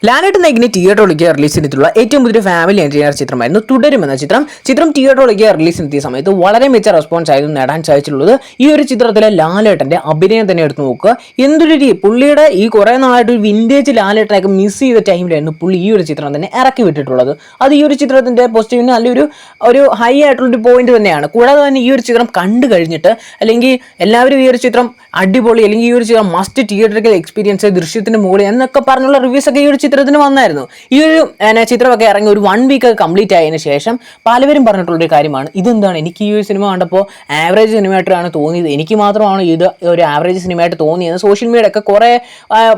ലാലേട്ടൻ നായകനെ തിയേറ്ററിലേക്ക് റിലീസ് ചെയ്തിട്ടുള്ള ഏറ്റവും പുതിയ ഫാമിലി എൻറ്റർടൈനർ ചിത്രമായിരുന്നു തുടരും എന്ന ചിത്രം തിയേറ്ററിലേക്ക് റിലീസ് ചെയ്ത സമയത്ത് വളരെ മികച്ച റെസ്പോൺസ് ആയിരുന്നു നേടാൻ സാധിച്ചിട്ടുള്ളത്. ഈ ഒരു ചിത്രത്തിലെ ലാലേട്ടന്റെ അഭിനയം തന്നെ എടുത്തു നോക്കുക. എന്തൊരു പുള്ളിയുടെ ഈ കുറെ നാളായിട്ട് ഒരു വിന്റേജ് ലാലേട്ടനൊക്കെ മിസ് ചെയ്ത ടൈമിലായിരുന്നു പുള്ളി ഈ ഒരു ചിത്രം തന്നെ ഇറക്കി വിട്ടിട്ടുള്ളത്. അത് ഈ ഒരു ചിത്രത്തിന്റെ പോസിറ്റീവിന് നല്ലൊരു ഹൈ ആയിട്ടുള്ളൊരു പോയിന്റ് തന്നെയാണ്. കൂടാതെ തന്നെ ഈ ഒരു ചിത്രം കണ്ടു കഴിഞ്ഞിട്ട് അല്ലെങ്കിൽ എല്ലാവരും ഈ ഒരു ചിത്രം അടിപൊളി അല്ലെങ്കിൽ ഈ ഒരു ചിത്രം മസ്റ്റ് തിയേറ്ററിക്കൽ എക്സ്പീരിയൻസ് ദൃശ്യത്തിന് മുകളിൽ എന്നൊക്കെ പറഞ്ഞുള്ള റിവ്യൂസ് ഒക്കെ ഈ ഒരു ചിത്രത്തിന് വന്നായിരുന്നു. ഈ ഒരു ചിത്രമൊക്കെ ഇറങ്ങി ഒരു 1 വീക്ക് കംപ്ലീറ്റ് ആയതിനു ശേഷം പലവരും പറഞ്ഞിട്ടുള്ളൊരു കാര്യമാണ്, ഇതെന്താണ് എനിക്ക് ഈ ഒരു സിനിമ കണ്ടപ്പോൾ ആവറേജ് സിനിമയായിട്ടാണ് തോന്നിയത്, എനിക്ക് മാത്രമാണ് ഇത് ഒരു ആവറേജ് സിനിമയായിട്ട് തോന്നിയത് സോഷ്യൽ മീഡിയ ഒക്കെ കുറേ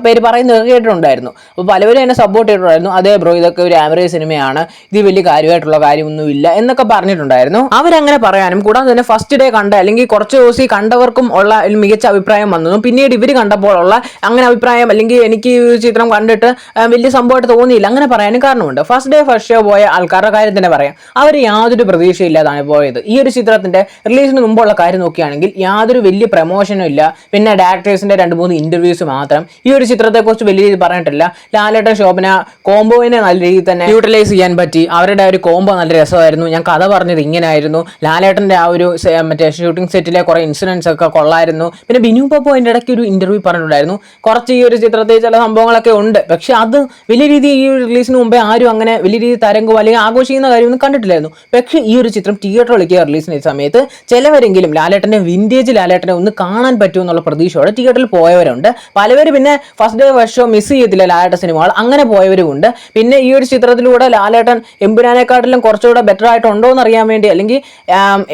പേര് പറയുന്നത് കേട്ടിട്ടുണ്ടായിരുന്നു. അപ്പോൾ പലവരും എന്നെ സപ്പോർട്ട് ചെയ്തിട്ടുണ്ടായിരുന്നു, അതേ ബ്രോ ഇതൊക്കെ ഒരു ആവറേജ് സിനിമയാണ്, ഇത് വലിയ കാര്യമായിട്ടുള്ള കാര്യമൊന്നുമില്ല എന്നൊക്കെ പറഞ്ഞിട്ടുണ്ടായിരുന്നു. അവരങ്ങനെ പറയാനും കൂടാതെ തന്നെ ഫസ്റ്റ് ഡേ കണ്ട അല്ലെങ്കിൽ കുറച്ച് ദിവസം കണ്ടവർക്കും ഉള്ള മികച്ച അഭിപ്രായം വന്നതും പിന്നീട് ഇവർ കണ്ടപ്പോൾ ഉള്ള അങ്ങനെ അഭിപ്രായം അല്ലെങ്കിൽ എനിക്ക് ഈ ചിത്രം കണ്ടിട്ട് വലിയ സംഭവമായിട്ട് തോന്നിയില്ല അങ്ങനെ പറയാനും കാരണമുണ്ട്. ഫസ്റ്റ് ഡേ ഫസ്റ്റ് ഷോ പോയ ആൾക്കാരുടെ കാര്യം തന്നെ പറയാം, അവർ യാതൊരു പ്രതീക്ഷയില്ലാതാണ് പോയത്. ഈ ഒരു ചിത്രത്തിന്റെ റിലീസിന് മുമ്പുള്ള കാര്യം നോക്കുകയാണെങ്കിൽ യാതൊരു വലിയ പ്രൊമോഷനും ഇല്ല, പിന്നെ ഡയറക്ടേഴ്സിന്റെ 2-3 ഇന്റർവ്യൂസ് മാത്രം. ഈ ഒരു ചിത്രത്തെക്കുറിച്ച് വലിയ രീതിയിൽ പറഞ്ഞിട്ടില്ല. ലാലേട്ടൻ ശോഭന കോംബോവിനെ നല്ല രീതിയിൽ തന്നെ യൂട്ടിലൈസ് ചെയ്യാൻ പറ്റി. അവരുടെ ഒരു കോംബോ നല്ല രസമായിരുന്നു. ഞാൻ കഥ പറഞ്ഞത് ഇങ്ങനെയായിരുന്നു. ലാലേട്ടന്റെ ആ ഒരു മറ്റേ ഷൂട്ടിംഗ് സെറ്റിലെ കുറെ ഇൻസിഡൻസ് ഒക്കെ കൊള്ളായിരുന്നു. പിന്നെ ബിനു പപ്പു അതിൻ്റെ ഇടയ്ക്ക് ഒരു ഇന്റർവ്യൂ പറഞ്ഞിട്ടുണ്ടായിരുന്നു, കുറച്ച് ഈ ഒരു ചിത്രത്തിൽ ചില സംഭവങ്ങളൊക്കെ ഉണ്ട്, പക്ഷെ അത് വലിയ രീതിയിൽ ഈ റിലീസിന് മുമ്പേ ആരും അങ്ങനെ വലിയ രീതിയിൽ തരംഗം അല്ലെങ്കിൽ ആഘോഷിക്കുന്ന കാര്യമൊന്നും കണ്ടിട്ടില്ലായിരുന്നു. പക്ഷേ ഈ ഒരു ചിത്രം തിയേറ്ററിലേക്ക് റിലീസിന് സമയത്ത് ചിലവരെങ്കിലും ലാലേട്ടന്റെ വിന്റേജ് ലാലേട്ടനെ ഒന്ന് കാണാൻ പറ്റുമെന്നുള്ള പ്രതീക്ഷയോടെ തിയേറ്ററിൽ പോയവരുണ്ട്. പലവരും പിന്നെ first day first show miss ചെയ്യത്തില്ല ലാലേട്ടൻ സിനിമകൾ, അങ്ങനെ പോയവരുമുണ്ട്. പിന്നെ ഈ ഒരു ചിത്രത്തിലൂടെ ലാലേട്ടൻ എമ്പുരാനെക്കാട്ടിലും കുറച്ചുകൂടെ ബെറ്റർ ആയിട്ടുണ്ടോ എന്ന് അറിയാൻ വേണ്ടി, അല്ലെങ്കിൽ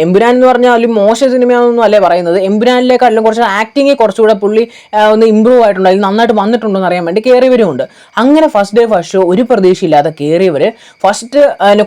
എമ്പുരാൻ എന്ന് പറഞ്ഞാൽ ഒരു മോശം സിനിമയാണെന്നൊന്നും അല്ലേ പറയുന്നത്, എമ്പുരാനിലേക്കാട്ടിലും കുറച്ച് ആക്ടിങ് കുറച്ചുകൂടെ പുള്ളി ഒന്ന് ഇമ്പ്രൂവ് ആയിട്ടുണ്ടോ അല്ലെങ്കിൽ നന്നായിട്ട് വന്നിട്ടുണ്ടോ എന്ന് അറിയാൻ വേണ്ടി കയറിയവരുമുണ്ട്. അങ്ങനെ ഫസ്റ്റ് ഡേ ഫസ്റ്റ് ഷോ ഒരു പ്രതീക്ഷയില്ലാതെ കയറിയവർ ഫസ്റ്റ്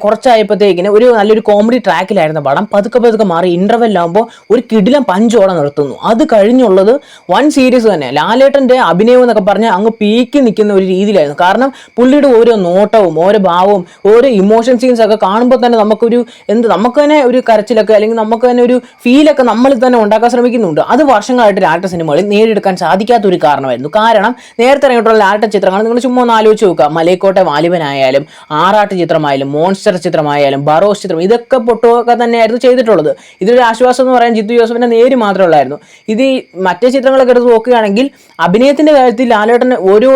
കുറച്ചായപ്പോഴത്തേക്കിന് ഒരു നല്ലൊരു കോമഡി ട്രാക്കിലായിരുന്ന പടം പതുക്കെ മാറി ഇന്റർവെല്ലാകുമ്പോൾ ഒരു കിടിലം പഞ്ചോടെ നിർത്തുന്നു. അത് കഴിഞ്ഞുള്ളത് വൺ സീരീസ് തന്നെ. ലാലേട്ടന്റെ അഭിനയം എന്നൊക്കെ പറഞ്ഞാൽ അങ്ങ് പീക്കി നിൽക്കുന്ന ഒരു രീതിയിലായിരുന്നു. കാരണം പുള്ളിയുടെ ഓരോ നോട്ടവും ഓരോ ഭാവവും ഓരോ ഇമോഷൻ സീൻസ് ഒക്കെ കാണുമ്പോൾ തന്നെ നമുക്ക് തന്നെ ഒരു കരച്ചിലൊക്കെ അല്ലെങ്കിൽ നമുക്ക് തന്നെ ഒരു ഫീലൊക്കെ നമ്മളിൽ തന്നെ ഉണ്ടാക്കാൻ ശ്രമിക്കുന്നുണ്ട്. അത് വർഷങ്ങളായിട്ട് ലാലേട്ടൻ സിനിമകളിൽ നേടിയെടുക്കാൻ സാധിക്കാത്ത ഒരു കാരണമായിരുന്നു. കാരണം നേരത്തെ ഇറങ്ങിയിട്ടുള്ള ലാലേട്ടൻ ചിത്രങ്ങൾ നിങ്ങൾ ചുമ്മാ ഒന്ന് ആലോചിച്ച് നോക്കുക, മലൈക്കോട്ടെ വാലിബനായാലും ആറാട്ട് ചിത്രമായാലും മോൺസ്റ്റർ ചിത്രമായാലും ബറോസ് ചിത്രം, ഇതൊക്കെ പൊട്ടുമൊക്കെ തന്നെയായിരുന്നു ചെയ്തിട്ടുള്ളത്. ഇതിലൊരു ആശ്വാസം എന്ന് പറയാൻ ജിത്തു ജോസഫിന്റെ നേര് മാത്രമേ ഉള്ളായിരുന്നു. ഇത് മറ്റേ ചിത്രങ്ങളൊക്കെ എടുത്ത് നോക്കുകയാണെങ്കിൽ അഭിനയത്തിന്റെ കാര്യത്തിൽ ലാലേട്ടൻ ഓരോ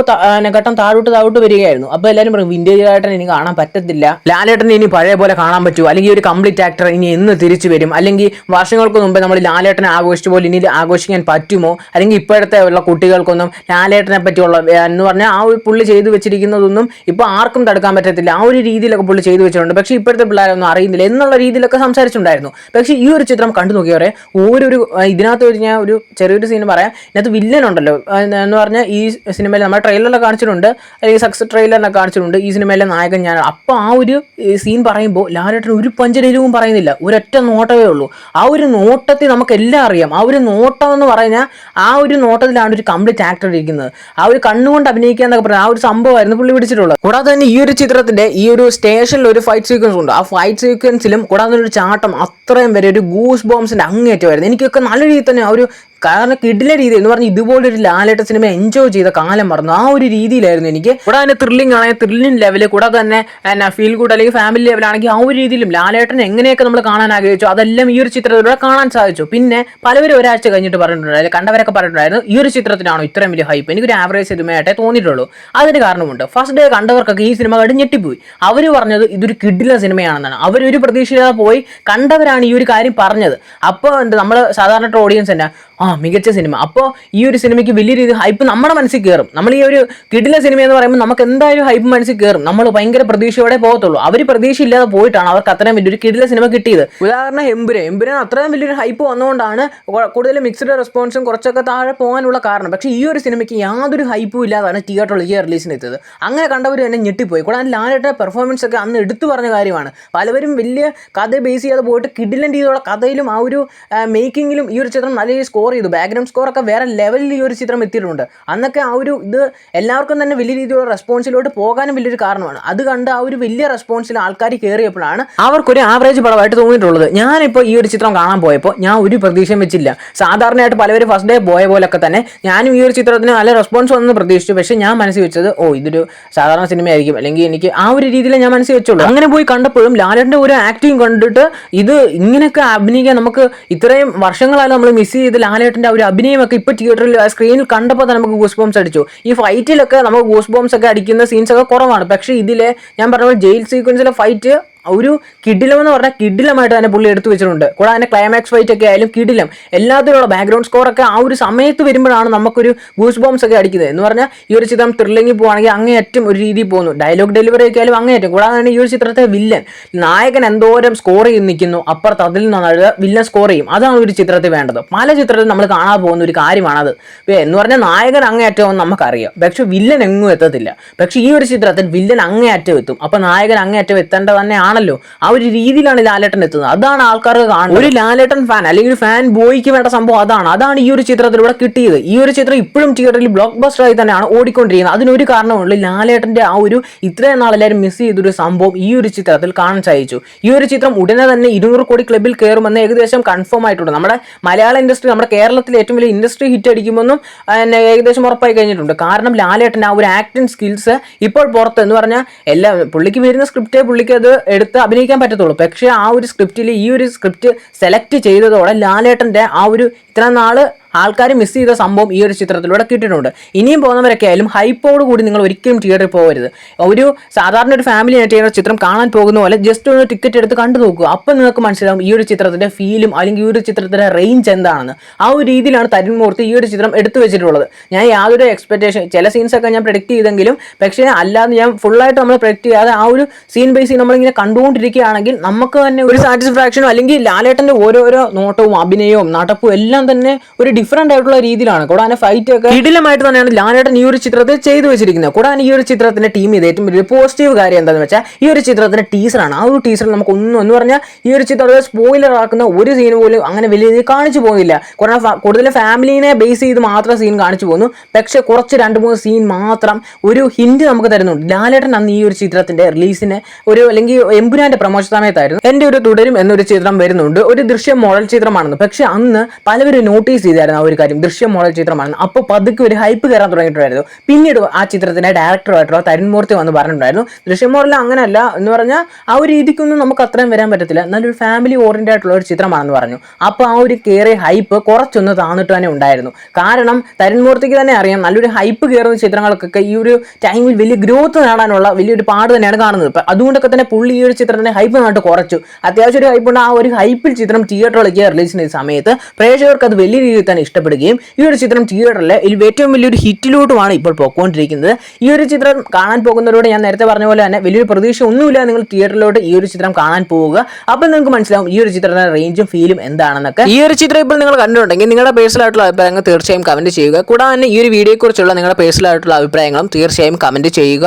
ഘട്ടം താഴോട്ട് വരികയായിരുന്നു. അപ്പോൾ എല്ലാവരും പറയും വിന്റേജ് ലാലേട്ടൻ ഇനി കാണാൻ പറ്റത്തില്ല, ലാലേട്ടൻ ഇനി പഴയ പോലെ കാണാൻ പറ്റുമോ, അല്ലെങ്കിൽ ഒരു കംപ്ലീറ്റ് ആക്ടർ ഇനി എന്ന് തിരിച്ചു വരും, അല്ലെങ്കിൽ വർഷങ്ങൾക്ക് മുമ്പ് നമ്മൾ ലാലേട്ടനെ ആഘോഷിച്ച പോലെ ഇനി ആഘോഷിക്കാൻ പറ്റുമോ, അല്ലെങ്കിൽ ഇപ്പോഴത്തെ ഉള്ള കുട്ടികൾക്കൊന്നും ലാലേട്ടനെ പറ്റിയുള്ള എന്ന് പറഞ്ഞാൽ ആ ഒരു പുള്ളി ചെയ്തു വെച്ചിരിക്കുന്നതൊന്നും ഇപ്പോൾ ആർക്കും തടുക്കാൻ പറ്റത്തില്ല, ആ ഒരു രീതിയിലൊക്കെ പുള്ളി ചെയ്തു വെച്ചിട്ടുണ്ട്, പക്ഷേ ഇപ്പോഴത്തെ പിള്ളേരൊന്നും അറിയുന്നില്ല എന്നുള്ള രീതിയിലൊക്കെ സംസാരിച്ചിട്ടുണ്ടായിരുന്നു. പക്ഷേ ഈ ഒരു ചിത്രം കണ്ടു നോക്കിയവരെ ഇതിനകത്ത് ഞാൻ ഒരു ചെറിയൊരു സീൻ പറയാം. ഇതിനകത്ത് വില്ലൻ ഉണ്ടല്ലോ എന്ന് പറഞ്ഞാൽ ഈ സിനിമയിൽ നമ്മുടെ ട്രെയിലറിലൊക്കെ കാണിച്ചിട്ടുണ്ട്, അല്ലെങ്കിൽ സക്സസ് ട്രെയിലറിനൊക്കെ കാണിച്ചിട്ടുണ്ട് ഈ സിനിമയിലെ നായകൻ ഞാൻ. അപ്പോൾ ആ ഒരു സീൻ പറയുമ്പോൾ ലാലേട്ടൻ ഒരു പഞ്ചരവും പറയുന്നില്ല, ഒരൊറ്റ നോട്ടമേ ഉള്ളൂ. ആ ഒരു നോട്ടത്തിൽ നമുക്കെല്ലാം അറിയാം. ആ ഒരു നോട്ടം എന്ന് പറഞ്ഞാൽ ആ ഒരു നോട്ടത്തിലാണ് ഒരു കംപ്ലീറ്റ് ആക്ടർ ഇരിക്കുന്നത്. ആ ഒരു കണ്ണുകൊണ്ട് അഭിനയിക്കുക എന്നൊക്കെ പറഞ്ഞാൽ ആ ഒരു സംഭവമായിരുന്നു പുള്ളി പിടിച്ചിട്ടുള്ളത്. കൂടാതെ തന്നെ ഈ ഒരു ചിത്രത്തിന്റെ ഈ ഒരു സ്റ്റേഷനിൽ ഒരു ഫൈറ്റ് സീക്വൻസ് ഉണ്ട്. ആ ഫൈറ്റ് സീക്വൻസിലും കൂടാതെ ഒരു ചാട്ടം അത്രയും വരെ ഒരു ഗൂസ് ബോംസിന്റെ അങ്ങേറ്റമായിരുന്നു. എനിക്കൊക്കെ നല്ല രീതിയിൽ തന്നെ ആ ഒരു കാരണം കിടില രീതി എന്ന് പറഞ്ഞാൽ ഇതുപോലൊരു ലാലേട്ടൻ സിനിമ എൻജോയ് ചെയ്ത കാലം മറന്നു ആ ഒരു രീതിയിലായിരുന്നു എനിക്ക്. കൂടാതെ തന്നെ ത്രില്ലിംഗ് ആണെങ്കിൽ ത്രില്ലിംഗ് ലെവല്, കൂടാതെ തന്നെ ഫീൽ ഗുഡ് അല്ലെങ്കിൽ ഫാമിലി ലെവലാണെങ്കിൽ ആ ഒരു രീതിയിലും ലാലേട്ടൻ എങ്ങനെയൊക്കെ നമ്മൾ കാണാൻ ആഗ്രഹിച്ചു അതെല്ലാം ഈ ഒരു ചിത്രത്തിലൂടെ കാണാൻ സാധിച്ചു. പിന്നെ പലവരും ഒരാഴ്ച കഴിഞ്ഞിട്ട് പറഞ്ഞിട്ടുണ്ടായിരുന്നു, കണ്ടവരൊക്കെ പറഞ്ഞിട്ടുണ്ടായിരുന്നു ഈ ഒരു ചിത്രത്തിനാണോ ഇത്രയും വലിയ ഹൈപ്പ്, എനിക്കൊരു ആവറേജ് സിനിമയായിട്ടേ തോന്നിയിട്ടുള്ളൂ. അതിന് കാരണമുണ്ട്. ഫസ്റ്റ് ഡേ കണ്ടവർക്കൊക്കെ ഈ സിനിമ കണ്ട് ഞെട്ടിപ്പോയി. അവർ പറഞ്ഞത് ഇതൊരു കിടില സിനിമയാണെന്നാണ്. അവരൊരു പ്രതീക്ഷയില്ലാതെ പോയി കണ്ടവരാണ് ഈ ഒരു കാര്യം പറഞ്ഞത്. അപ്പോൾ നമ്മൾ സാധാരണ ഓഡിയൻസ് തന്നെ മികച്ച സിനിമ. അപ്പോൾ ഈ ഒരു സിനിമയ്ക്ക് വലിയ രീതിയിൽ ഹൈപ്പ് നമ്മുടെ മനസ്സിൽ കയറും. നമ്മൾ ഈ ഒരു കിടില സിനിമ എന്ന് പറയുമ്പോൾ നമുക്ക് എന്തായാലും ഹൈപ്പ് മനസ്സിൽ കയറും. നമ്മൾ ഭയങ്കര പ്രതീക്ഷയോടെ പോകത്തുള്ളൂ. അവർ പ്രതീക്ഷയില്ലാതെ പോയിട്ടാണ് അവർക്ക് അത്രയും വലിയൊരു കിടില സിനിമ കിട്ടിയത്. ഉദാഹരണം എമ്പുരാൻ അത്രയും വലിയൊരു ഹൈപ്പ് വന്നുകൊണ്ടാണ് കൂടുതൽ മിക്സ്ഡ് റെസ്പോൺസും കുറച്ചൊക്കെ താഴെ പോകാനുള്ള കാരണം. പക്ഷേ ഈ ഒരു സിനിമയ്ക്ക് യാതൊരു ഹൈപ്പും ഇല്ലാതാണ് തിയേറ്ററിലേക്ക് റിലീസിന് എത്തിയത്. അങ്ങനെ കണ്ടവർ തന്നെ ഞെട്ടിപ്പോയി. കൂടാതെ ലാലേട്ടൻ്റെ പെർഫോമൻസ് ഒക്കെ അന്ന് എടുത്തു പറഞ്ഞ കാര്യമാണ്. പലവരും വലിയ കഥ ബേസ് ചെയ്യാതെ പോയിട്ട് കിടിലൻ രീതിയിലുള്ള കഥയിലും ആ ഒരു മേക്കിങ്ങിലും ഈ ഒരു ചിത്രം നല്ല സ്കോർ സ്കോർ ചെയ്തു. ബാക്ക്ഗ്രൗണ്ട് സ്കോർ ഒക്കെ വേറെ ലെവലിൽ ഈ ഒരു ചിത്രം എത്തിയിട്ടുണ്ട്. അന്നൊക്കെ ആ ഒരു ഇത് എല്ലാവർക്കും തന്നെ വലിയ രീതിയിലുള്ള റെസ്പോൺസിലോട്ട് പോകാനും വലിയൊരു കാരണമാണ്. അത് കണ്ട് ആ ഒരു വലിയ റെസ്പോൺസിൽ ആൾക്കാർ കയറിയപ്പോഴാണ് അവർക്കൊരു ആവറേജ് പടമായിട്ട് തോന്നിയിട്ടുള്ളത്. ഞാനിപ്പോൾ ഈ ഒരു ചിത്രം കാണാൻ പോയപ്പോൾ ഞാൻ ഒരു പ്രതീക്ഷയും വെച്ചില്ല. സാധാരണയായിട്ട് പലവരും ഫസ്റ്റ് ഡേ പോയ പോലൊക്കെ തന്നെ ഞാനും ഈ ഒരു ചിത്രത്തിന് നല്ല റെസ്പോൺസ് വന്നെന്ന് പ്രതീക്ഷിച്ചു. പക്ഷേ ഞാൻ മനസ്സിൽ വെച്ചത് ഇതൊരു സാധാരണ സിനിമയായിരിക്കും, അല്ലെങ്കിൽ എനിക്ക് ആ ഒരു രീതിയിൽ ഞാൻ മനസ്സിൽ വെച്ചുള്ളൂ. അങ്ങനെ പോയി കണ്ടപ്പോഴും ലാലേട്ടൻ്റെ ഒരു ആക്ടിങ് കണ്ടിട്ട് ഇത് ഇങ്ങനെയൊക്കെ അഭിനയിക്കാൻ നമുക്ക് ഇത്രയും വർഷങ്ങളായാലും നമ്മൾ മിസ് ചെയ്ത് ലാലേട്ടൻ്റെ ഒരു അഭിനയമൊക്കെ ഇപ്പോൾ തിയേറ്ററിൽ സ്ക്രീനിൽ കണ്ടപ്പോൾ തന്നെ നമുക്ക് ഗൂസ് ബോംസ് അടിച്ചു. ഈ ഫൈറ്റിലൊക്കെ നമുക്ക് ഗൂസ് ബോംസ് ഒക്കെ അടിക്കുന്ന സീൻസ് ഒക്കെ കുറവാണ്. പക്ഷേ ഇതിലെ ഞാൻ പറഞ്ഞ ജയിൽ സീക്വൻസിലെ ഫൈറ്റ് ഒരു കിടിലം എന്ന് പറഞ്ഞാൽ കിടിലമായിട്ട് തന്നെ പുള്ളി എടുത്തു വെച്ചിട്ടുണ്ട്. കൂടാതെ തന്നെ ക്ലൈമാക്സ് ഫൈറ്റ് ഒക്കെ ആയാലും കിടിലം, എല്ലാത്തിലുള്ള ബാക്ക്ഗ്രൗണ്ട് സ്കോർ ഒക്കെ ആ ഒരു സമയത്ത് വരുമ്പോഴാണ് നമുക്കൊരു ഗൂസ് ബോംസ് ഒക്കെ അടിക്കുന്നത്. എന്ന് പറഞ്ഞാൽ ഈ ഒരു ചിത്രം ത്രില്ലിങ്ങിൽ പോകുകയാണെങ്കിൽ അങ്ങേയറ്റം ഒരു രീതിയിൽ പോകുന്നു. ഡയലോഗ് ഡെലിവറി ഒക്കെ ആയാലും അങ്ങേയറ്റം. കൂടാതെ തന്നെ ഈ ഒരു ചിത്രത്തെ വില്ലൻ നായകൻ എന്തോരം സ്കോർ ചെയ്ത് നിൽക്കുന്നു, അപ്പുറത്ത് അതിൽ നിന്നാണ് വില്ലൻ സ്കോർ ചെയ്യും. അതാണ് ഒരു ചിത്രത്തിൽ വേണ്ടത്. പല ചിത്രത്തിൽ നമ്മൾ കാണാൻ പോകുന്ന ഒരു കാര്യമാണത്. എന്ന് പറഞ്ഞാൽ നായകൻ അങ്ങേയറ്റം നമുക്കറിയാം, പക്ഷെ വില്ലൻ എങ്ങും എത്തത്തില്ല. പക്ഷെ ഈ ഒരു ചിത്രത്തിൽ വില്ലൻ അങ്ങേയറ്റം എത്തും. അപ്പൊ നായകൻ അങ്ങേയറ്റം എത്തേണ്ടത് തന്നെയാണ്. ആ ഒരു രീതിയിലാണ് ലാലേട്ടൻ എത്തുന്നത്. അതാണ് ആൾക്കാർക്ക് കാണുന്നത്. ഒരു ലാലേട്ടൻ ഫാൻ അല്ലെങ്കിൽ ഒരു ഫാൻ ബോയ്ക്ക് വേണ്ട സംഭവം അതാണ് ഈ ഒരു ചിത്രത്തിലൂടെ കിട്ടിയത്. ഈ ഒരു ചിത്രം ഇപ്പോഴും തിയേറ്ററിൽ ബ്ലോക്ക് ബസ്റ്റർ ആയി തന്നെയാണ് ഓടിക്കൊണ്ടിരിക്കുന്നത്. അതിനൊരു കാരണമുള്ളൂ, ലാലേട്ടന്റെ ആ ഒരു ഇത്രയും നാളെല്ലാവരും മിസ് ചെയ്തൊരു സംഭവം ഈ ഒരു ചിത്രത്തിൽ കാണാൻ സാധിച്ചു. ഈ ഒരു ചിത്രം ഉടനെ തന്നെ 200 കോടി ക്ലബിൽ കയറുമെന്ന് ഏകദേശം കൺഫേം ആയിട്ടുണ്ട്. നമ്മുടെ മലയാള ഇൻഡസ്ട്രി, നമ്മുടെ കേരളത്തിലെ ഏറ്റവും വലിയ ഇൻഡസ്ട്രി ഹിറ്റ് അടിക്കുമെന്നും ഏകദേശം ഉറപ്പായി കഴിഞ്ഞിട്ടുണ്ട്. കാരണം ലാലേട്ടൻ്റെ ആ ഒരു ആക്ടിങ് സ്കിൽസ് ഇപ്പോൾ പുറത്ത് എന്ന് പറഞ്ഞാൽ പുള്ളിക്ക് വരുന്ന സ്ക്രിപ്റ്റേ പുള്ളിക്ക് അത് എടുത്ത് അഭിനയിക്കാൻ പറ്റത്തുള്ളൂ. പക്ഷേ ആ ഒരു സ്ക്രിപ്റ്റിൽ ഈ ഒരു സ്ക്രിപ്റ്റ് സെലക്ട് ചെയ്തതോടെ ലാലേട്ടൻ്റെ ആ ഒരു ഇത്ര നാള് ആൾക്കാർ മിസ് ചെയ്ത സംഭവം ഈ ഒരു ചിത്രത്തിലൂടെ കിട്ടിയിട്ടുണ്ട്. ഇനിയും പോകുന്നവരൊക്കെ ആയാലും ഹൈപ്പോട് കൂടി നിങ്ങൾ ഒരിക്കലും തിയേറ്ററിൽ പോകരുത്. ഒരു സാധാരണ ഒരു ഫാമിലി ആയിട്ട് ചിത്രം കാണാൻ പോകുന്ന പോലെ ജസ്റ്റ് ഒന്ന് ടിക്കറ്റ് എടുത്ത് കണ്ടു നോക്കുക. അപ്പം നിങ്ങൾക്ക് മനസ്സിലാവും ഈ ഒരു ചിത്രത്തിൻ്റെ ഫീലും അല്ലെങ്കിൽ ഈ ഒരു ചിത്രത്തിൻ്റെ റേഞ്ച് എന്താണെന്ന്. ആ ഒരു രീതിയിലാണ് തരുൺ മൂർത്തി ഈ ഒരു ചിത്രം എടുത്തു വെച്ചിട്ടുള്ളത്. ഞാൻ യാതൊരു എക്സ്പെക്ടേഷൻ, ചില സീൻസൊക്കെ ഞാൻ പ്രെഡിക്റ്റ് ചെയ്തെങ്കിലും പക്ഷേ അല്ലാതെ ഞാൻ ഫുള്ളായിട്ട് നമ്മൾ പ്രെഡിക്റ്റ് ചെയ്യാതെ ആ ഒരു സീൻ ബേസിൽ നമ്മളിങ്ങനെ കണ്ടുകൊണ്ടിരിക്കുകയാണെങ്കിൽ നമുക്ക് തന്നെ ഒരു സാറ്റിസ്ഫാക്ഷനോ അല്ലെങ്കിൽ ലാലേട്ടൻ്റെ ഓരോരോ നോട്ടവും അഭിനയവും നടപ്പും എല്ലാം തന്നെ ഒരു ഡിഫറൻ്റ് ആയിട്ടുള്ള രീതിയിലാണ്. കൂടാതെ ഫൈറ്റ് ഒക്കെ കിടിലമായിട്ട് തന്നെയാണ് ലാലേട്ടൻ ഈ ഒരു ചിത്രത്തിൽ ചെയ്തു വെച്ചിരിക്കുന്നത്. കൂടാതെ ഈ ഒരു ചിത്രത്തിന്റെ ടീം ചെയ്ത് ഏറ്റവും വലിയ പോസിറ്റീവ് കാര്യം എന്താണെന്ന് വെച്ചാൽ ഈ ഒരു ചിത്രത്തിന്റെ ടീസറാണ്. ആ ഒരു ടീസറിൽ നമുക്ക് ഒന്നും എന്ന് പറഞ്ഞാൽ ഈ ഒരു ചിത്രത്തെ സ്പോയിലർ ആക്കുന്ന ഒരു സീൻ പോലും അങ്ങനെ വലിയ രീതിയിൽ കാണിച്ചു പോകുന്നില്ല. കൂടുതൽ ഫാമിലിനെ ബേസ് ചെയ്ത് മാത്രം സീൻ കാണിച്ചു പോകുന്നു. പക്ഷെ കുറച്ച് 2-3 സീൻ മാത്രം ഒരു ഹിന്റ് നമുക്ക് തരുന്നുണ്ട്. ലാലേട്ടൻ അന്ന് ഈ ഒരു ചിത്രത്തിന്റെ റിലീസിന് അല്ലെങ്കിൽ എമ്പുരാന്റെ പ്രമോഷൻ സമയത്തായിരുന്നു എൻ്റെ ഒരു തുടരും എന്നൊരു ചിത്രം വരുന്നുണ്ട്. ഒരു ദൃശ്യം മോഡൽ ചിത്രമാണെന്ന്. പക്ഷെ അന്ന് പലവരും നോട്ടീസ് ചെയ്തായിരുന്നു ആ ഒരു കാര്യം, ദൃശ്യം മോഡൽ ചിത്രമാണെന്ന്. അപ്പോൾ പതുക്കെ ഒരു ഹൈപ്പ് കയറാൻ തുടങ്ങിയിട്ടുണ്ടായിരുന്നു. പിന്നീട് ആ ചിത്രത്തിന്റെ ഡയറക്ടറായിട്ടുള്ള തരുൺ മൂർത്തി വന്ന് പറഞ്ഞിട്ടുണ്ടായിരുന്നു ദൃശ്യം മോഡൽ അങ്ങനെയല്ല എന്ന് പറഞ്ഞാൽ ആ ഒരു രീതിക്കൊന്നും നമുക്ക് അത്രയും വരാൻ പറ്റത്തില്ല, നല്ലൊരു ഫാമിലി ഓറിയന്റഡ് ആയിട്ടുള്ള ഒരു ചിത്രമാണെന്ന് പറഞ്ഞു. അപ്പോൾ ആ ഒരു കയറിയ ഹൈപ്പ് കുറച്ചൊന്ന് താന്നിട്ട് തന്നെ ഉണ്ടായിരുന്നു. കാരണം തരുൺ മൂർത്തിക്ക് തന്നെ അറിയാം നല്ലൊരു ഹൈപ്പ് കയറുന്ന ചിത്രങ്ങൾക്കൊക്കെ ഈ ഒരു ടൈമിൽ വലിയ ഗ്രോത്ത് നേടാനുള്ള വലിയൊരു പാട് തന്നെയാണ് കാണുന്നത്. അതുകൊണ്ടൊക്കെ തന്നെ പുള്ളി ഈ ഒരു ചിത്രത്തിന്റെ ഹൈപ്പ് നാട്ട് കുറച്ചു. അത്യാവശ്യം ഒരു ഹൈപ്പ് ഉണ്ട്. ആ ഒരു ഹൈപ്പിൽ ചിത്രം തിയേറ്ററിലേക്ക് റിലീസിന്റെ സമയത്ത് പ്രേക്ഷകർക്ക് അത് വലിയ രീതിയിൽ തന്നെ ഇഷ്ടപ്പെടുകയും ഈ ഒരു ചിത്രം തിയേറ്ററിൽ ഏറ്റവും വലിയൊരു ഹിറ്റിലോട്ടുമാണ് ഇപ്പോൾ പോയിക്കൊണ്ടിരിക്കുന്നത്. ഈ ഒരു ചിത്രം കാണാൻ പോകുന്നവരോട് ഞാൻ നേരത്തെ പറഞ്ഞ പോലെ തന്നെ വലിയൊരു പ്രതീക്ഷ ഒന്നുമില്ല നിങ്ങൾ തിയേറ്ററിലോട്ട് ഈ ഒരു ചിത്രം കാണാൻ പോവുക. അപ്പോൾ നിങ്ങൾക്ക് മനസ്സിലാവും ഈ ഒരു ചിത്രത്തിന്റെ റേഞ്ചും ഫീലും എന്താണെന്നൊക്കെ. ഈ ഒരു ചിത്രം ഇപ്പോൾ നിങ്ങൾ കണ്ടിട്ടുണ്ടെങ്കിൽ നിങ്ങളുടെ പേഴ്സണൽ ആയിട്ടുള്ള അഭിപ്രായങ്ങൾ തീർച്ചയായും കമന്റ് ചെയ്യുക. കൂടാതെ തന്നെ ഈ ഒരു വീഡിയോയെക്കുറിച്ചുള്ള നിങ്ങളുടെ പേഴ്സണൽ ആയിട്ടുള്ള അഭിപ്രായങ്ങളും തീർച്ചയായും കമന്റ് ചെയ്യുക.